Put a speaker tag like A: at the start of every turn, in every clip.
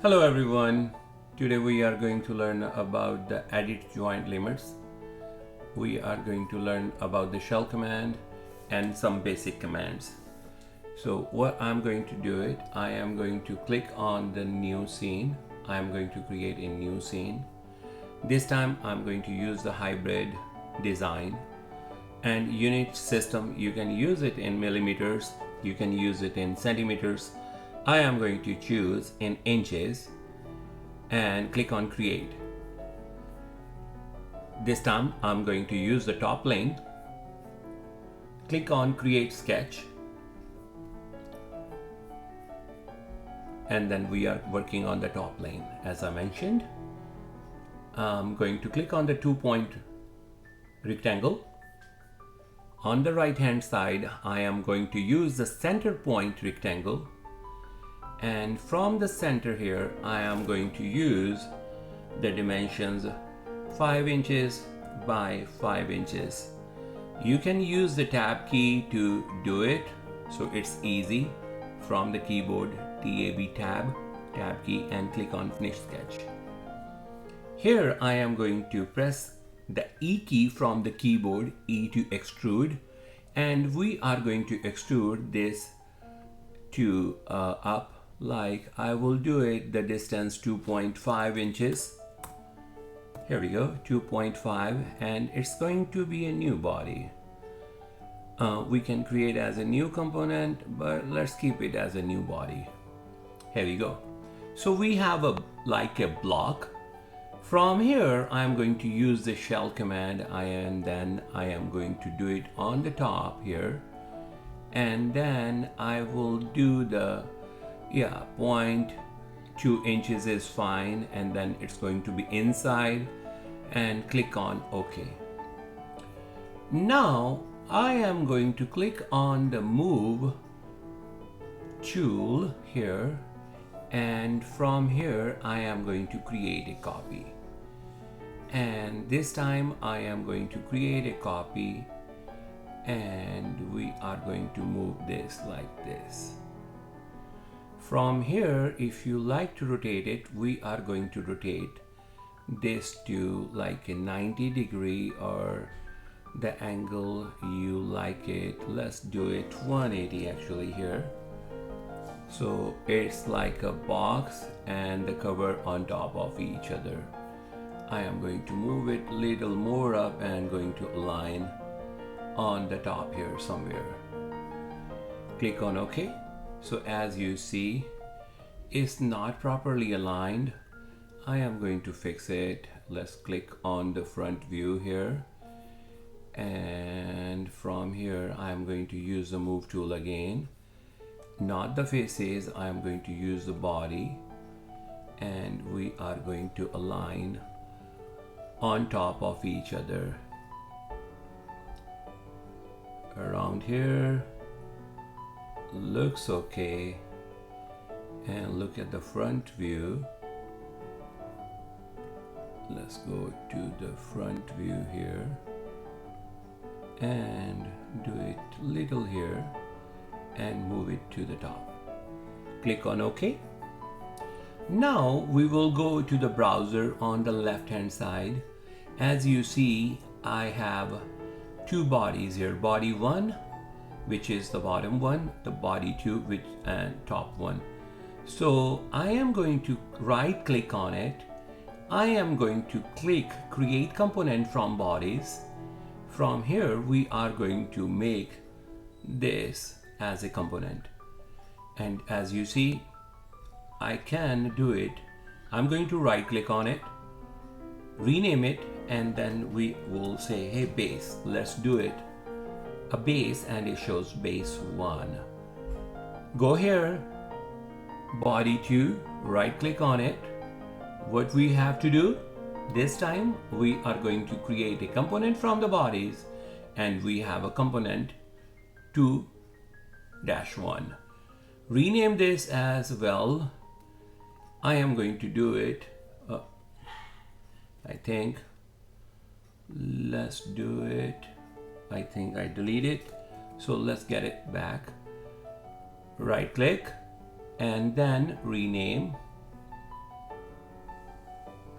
A: Hello everyone. Today we are going to learn about the edit joint limits. We are going to learn about the shell command and some basic commands. So what I'm going to do it, I am going to click on the new scene. I am going to create a new scene. This time I'm going to use the hybrid design and unit system. You can use it in millimeters, you can use it in centimeters. I am going to choose in inches and click on create. This time I'm going to use the top plane. Click on create sketch. And then we are working on the top plane. As I mentioned, I'm going to click on the 2-point rectangle. On the right hand side, I am going to use the center point rectangle. And from the center here, I am going to use the dimensions 5 inches by 5 inches. You can use the tab key to do it, so it's easy. From the keyboard, tab key, and click on finish sketch. Here I am going to press the E key from the keyboard, E to extrude, and we are going to extrude this to up. Like I will do it the distance 2.5 inches. Here we go, 2.5, and it's going to be a new body. We can create as a new component, but let's keep it as a new body. Here we go. So we have a block. From here, I'm going to use the shell command, and then I am going to do it on the top here, and then I will do the 0.2 inches is fine, and then it's going to be inside, and click on OK. Now I am going to click on the move tool here, and from here I am going to create a copy, and this time I am going to create a copy, and we are going to move this like this. From here, if you like to rotate it, we are going to rotate this to like a 90-degree, or the angle you like it. Let's do it 180 actually here. So it's like a box and the cover on top of each other. I am going to move it a little more up and going to align on the top here somewhere. Click on OK. So as you see, it's not properly aligned. I am going to fix it. Let's click on the front view here, and from here I am going to use the move tool again, not the faces. I am going to use the body, and we are going to align on top of each other around here. Looks okay. And look at the front view. Let's go to the front view here and do it little here and move it to the top. Click on OK. Now we will go to the browser on the left hand side. As you see, I have two bodies here, body 1, which is the bottom one, the body 2, and top one. So I am going to right click on it. I am going to click create component from bodies. From here we are going to make this as a component, and as you see, I can do it. I'm going to right click on it, rename it, and then we will say, hey base, let's do it a base, and it shows base 1. Go here, body 2, right click on it. What we have to do this time, we are going to create a component from the bodies, and we have a component 2-1. Rename this as well. I am going to do it, I think, let's do it. I think I delete it, so let's get it back. Right click and then rename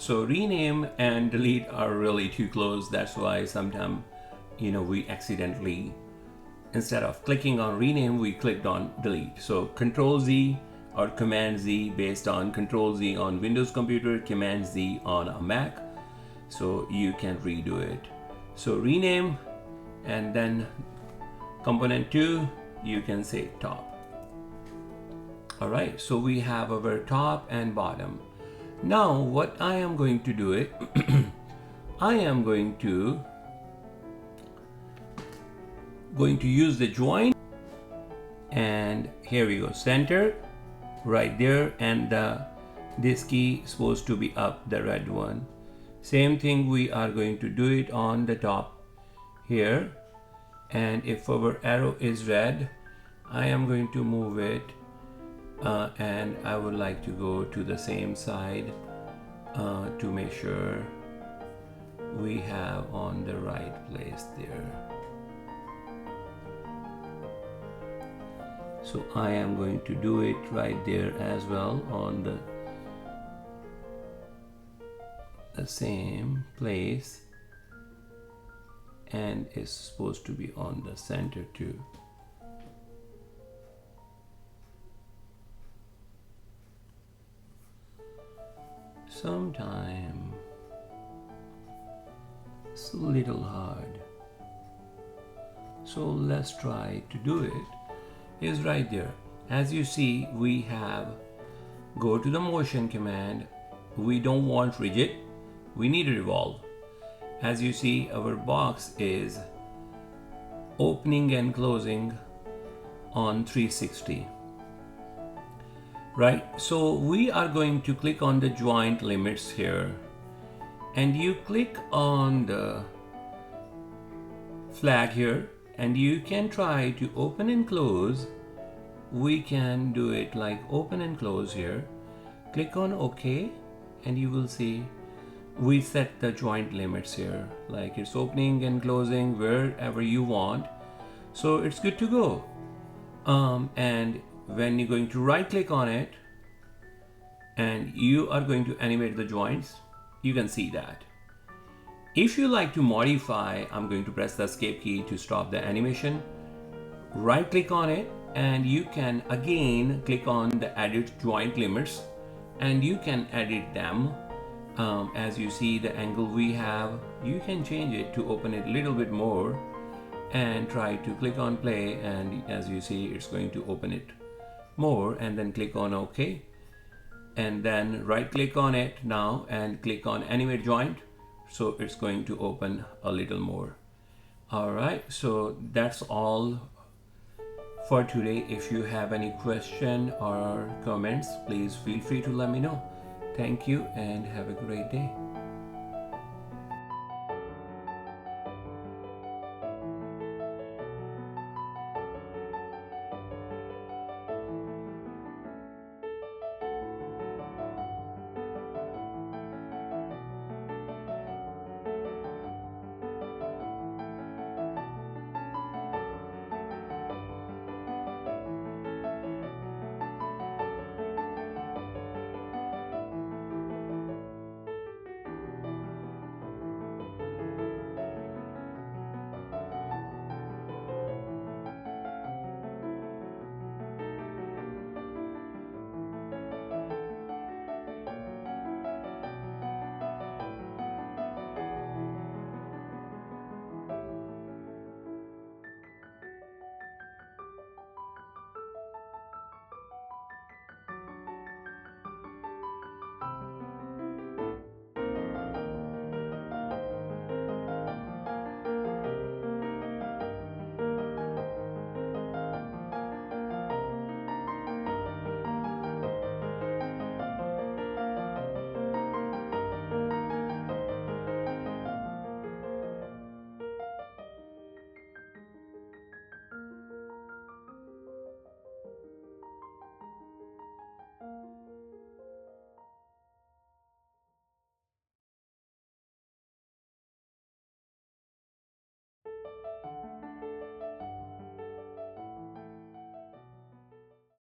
A: So rename and delete are really too close. That's why sometimes, we accidentally, instead of clicking on rename, we clicked on delete. So Control Z or Command Z, based on Control Z on Windows computer, Command Z on a Mac. So you can redo it. So rename, and then component 2, you can say top. All right, so we have our top and bottom. Now what I am going to do it, I am going to use the joint, and here we go, center right there, and this key is supposed to be up, the red one. Same thing, we are going to do it on the top here, and if our arrow is red, I am going to move it, and I would like to go to the same side to make sure we have on the right place there. So I am going to do it right there as well on the same place, and it's supposed to be on the center too. Sometime it's a little hard, so let's try to do it. Is right there. As you see, we have go to the motion command. We don't want rigid, we need a revolve. As you see, our box is opening and closing on 360. Right, so we are going to click on the joint limits here, and you click on the flag here, and you can try to open and close. We can do it like open and close here. Click on OK, and you will see we set the joint limits here, like it's opening and closing wherever you want. So it's good to go. And when you're going to right click on it and you are going to animate the joints, you can see that. If you like to modify, I'm going to press the escape key to stop the animation. Right click on it, and you can again click on the edit joint limits, and you can edit them. As you see the angle we have, you can change it to open it a little bit more, and try to click on play, and as you see it's going to open it more, and then click on OK, and then right click on it now and click on animate joint, so it's going to open a little more. All right, so that's all for today. If you have any question or comments, please feel free to let me know. Thank you and have a great day.